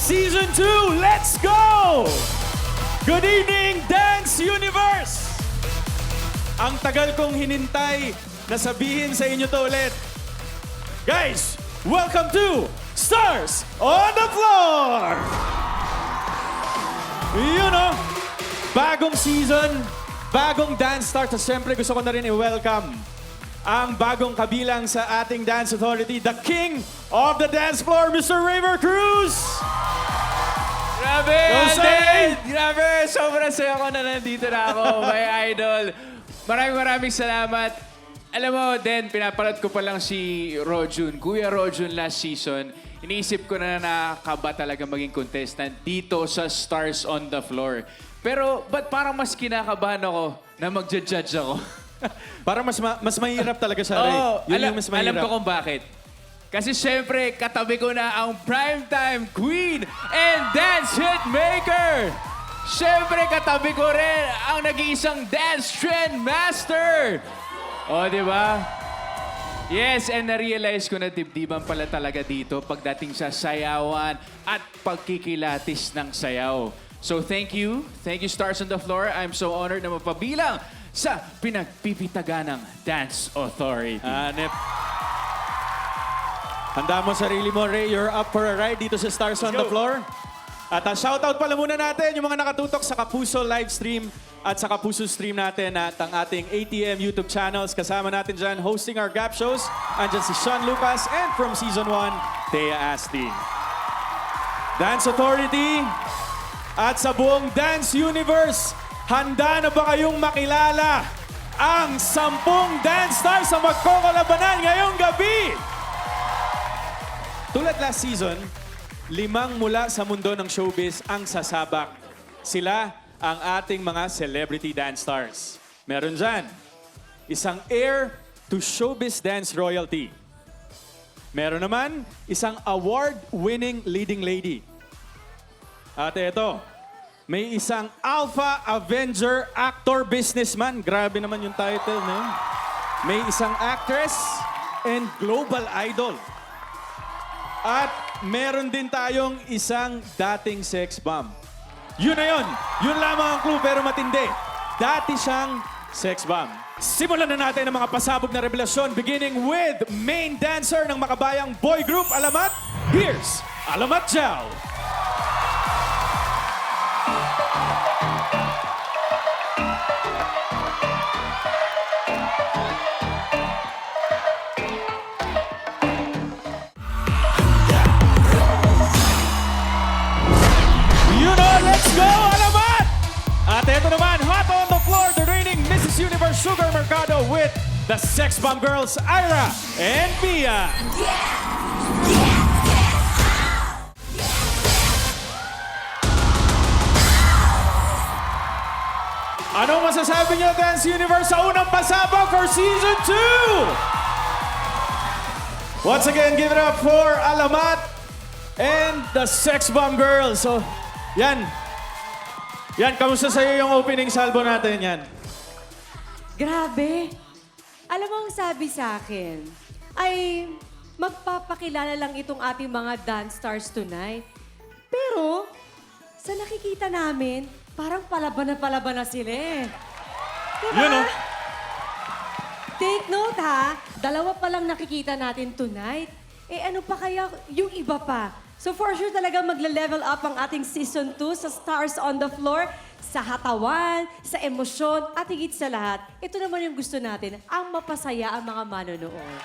Season 2, let's go! Good evening, Dance Universe! Ang tagal kong hinintay na sabihin sa inyo to ulit. Guys, welcome to Stars on the Floor! Yun o, bagong season, bagong dance start. At siyempre gusto ko na rin i-welcome ang bagong kabilang sa ating Dance Authority, the King of the Dance Floor, Mr. Raver Cruz! Grabe, Go, Alden! Grabe, sobrang saya ko na nandito na ako, my idol. Maraming salamat. Alam mo, Den, pinapanood ko pa lang si Rojun, Kuya Rojun last season. Iniisip ko na nakakaba talaga maging contestant dito sa Stars on the Floor. Pero ba't parang mas kinakabahan ako na magja-judge ako? Parang mas mahirap talaga siya, Ray. Yun yung mas mahirap. Alam ko kung bakit. Kasi syempre, katabi ko na ang primetime queen and dance hitmaker. Syempre, katabi ko rin ang nag-iisang dance trend master. O, di ba? Yes, and na-realize ko na dibdiban pala talaga dito pagdating sa sayawan at pagkikilatis ng sayaw. So thank you. Thank you, Stars on the Floor. I'm so honored na mapabilang sa pinagpipitaganang Dance Authority. Nep. Handa mo sarili mo, Ray. You're up for a ride dito sa Stars on the Floor. At shoutout pala muna natin yung mga nakatutok sa Kapuso live stream at sa Kapuso stream natin at ang ating ATM YouTube channels. Kasama natin dyan, hosting our gap shows. Andyan si Sean Lucas and from Season 1, Thea Astin. Dance Authority at sa buong Dance Universe, handa na ba kayong makilala ang 10 dance stars na magkokolabanan ngayong gabi? Tulad last season, 5 mula sa mundo ng showbiz ang sasabak. Sila ang ating mga celebrity dance stars. Meron dyan, isang heir to showbiz dance royalty. Meron naman, isang award-winning leading lady. At ito, may isang Alpha Avenger actor businessman. Grabe naman yung title na yun. May isang actress and global idol. At meron din tayong isang dating sex bomb. Yun na yun. Yun lamang ang clue pero matindi. Dati siyang sex bomb. Simulan na natin ang mga pasabog na revelasyon beginning with main dancer ng makabayang boy group Alamat. Here's Alamat Jal. Let's go, Alamat! At ito naman, hot on the floor, the reigning Mrs. Universe Sugar Mercado with the Sex Bomb Girls, Ira and Mia. Anong masasabi niyo, Dance Universe, sa unang pasabog for Season 2? Once again, give it up for Alamat and the Sex Bomb Girls. So, yan. Yan, kamusta sa'yo yung opening salvo natin yan? Grabe. Alam mo ang sabi sa akin, ay magpapakilala lang itong ating mga dance stars tonight. Pero, sa nakikita namin, parang palaban na sila eh. Diba? Yun, oh. Take note ha, 2 pa lang nakikita natin tonight. Eh ano pa kaya yung iba pa? So for sure talaga magle-level up ang ating Season 2 sa Stars on the Floor, sa hatawan, sa emosyon, at higit sa lahat, ito naman yung gusto natin, ang mapasaya ang mga manonood.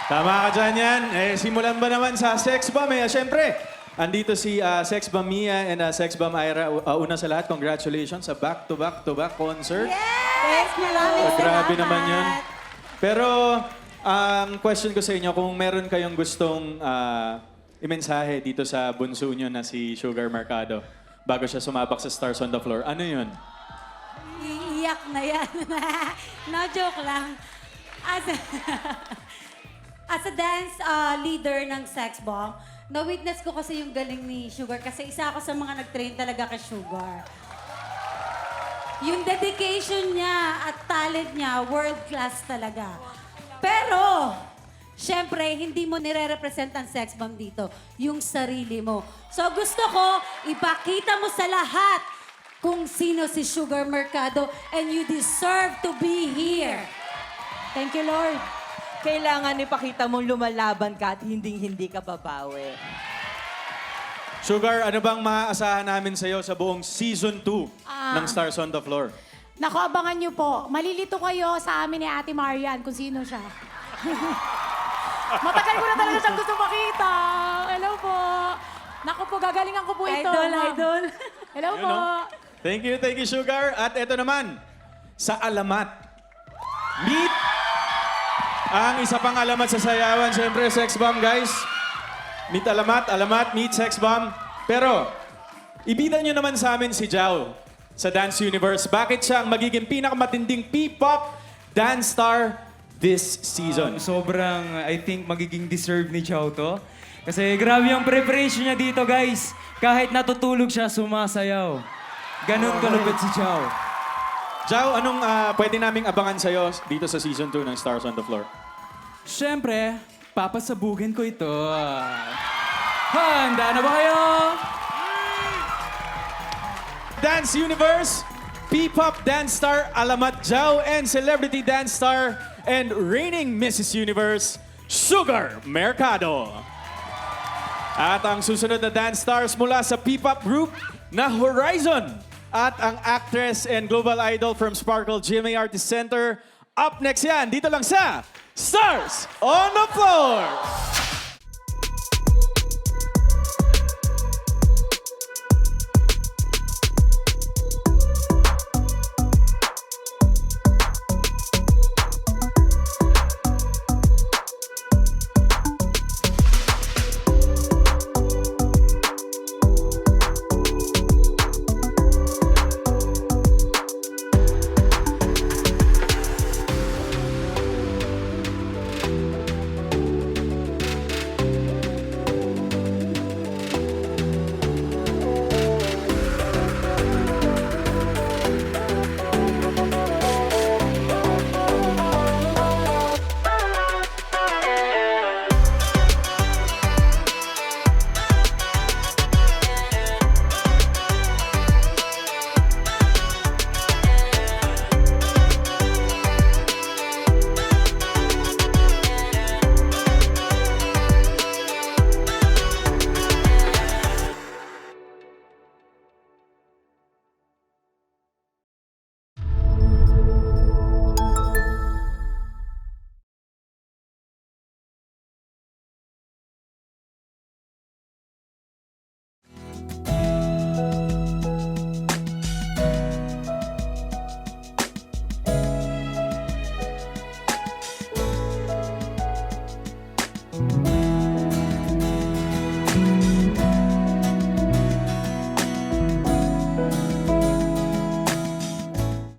Tama ka dyan yan. Simulan ba naman sa Sex Bomb? Siyempre, andito si Sex Bomb Mia and Sex Bomb Ira. Una sa lahat, congratulations sa back-to-back concert. Yes! Maraming Grabe naman yun. Pero, ang question ko sa inyo, kung meron kayong gustong imensahe dito sa bunso nyo na si Sugar Mercado bago siya sumabak sa Stars on the Floor, ano yun? Iiyak na yan. No, joke lang. As a dance leader ng Sex Bomb, na-witness ko kasi yung galing ni Sugar kasi isa ako sa mga nag-train talaga kay Sugar. Yung dedication niya at talent niya, world class talaga. Pero, syempre, hindi mo nire-represent ang sex bomb dito, yung sarili mo. So gusto ko, ipakita mo sa lahat kung sino si Sugar Mercado and you deserve to be here. Thank you, Lord. Kailangan ipakita mong lumalaban ka at hindi ka babawi. Sugar, ano bang maaasahan namin sa'yo sa buong Season 2 ng Stars on the Floor? Naku, abangan niyo po. Malilito kayo sa amin ni Ate Marian kung sino siya. Matagal ko na talaga siyang gusto makita. Hello po. Naku po, gagalingan ko po ito. Idol, ma'am. idol. Hello Yun, po. no? Thank you, Sugar. At eto naman, sa alamat. Meet ang isa pang alamat sa sayawan. Siyempre, sex bomb, guys. Meet alamat, meet sex bomb. Pero, ibida nyo naman sa amin si Jao sa Dance Universe. Bakit siya ang magiging pinakamatinding P-pop dance star this season? Sobrang, I think, magiging deserve ni Chow to. Kasi grabe yung preparation niya dito, guys. Kahit natutulog siya, sumasayaw. Ganun kalupit si Chow. Jao, anong pwede naming abangan sa'yo dito sa Season 2 ng Stars on the Floor? Siyempre, papasabugin ko ito. Handa na ba kayo? Dance Universe, P-pop dance star Alamat Jao, and celebrity dance star and reigning Mrs. Universe, Sugar Mercado. At ang susunod na dance stars mula sa P-pop group na Horizon at ang actress and global idol from Sparkle GMA Artist Center. Up next yan, dito lang sa Stars on the Floor!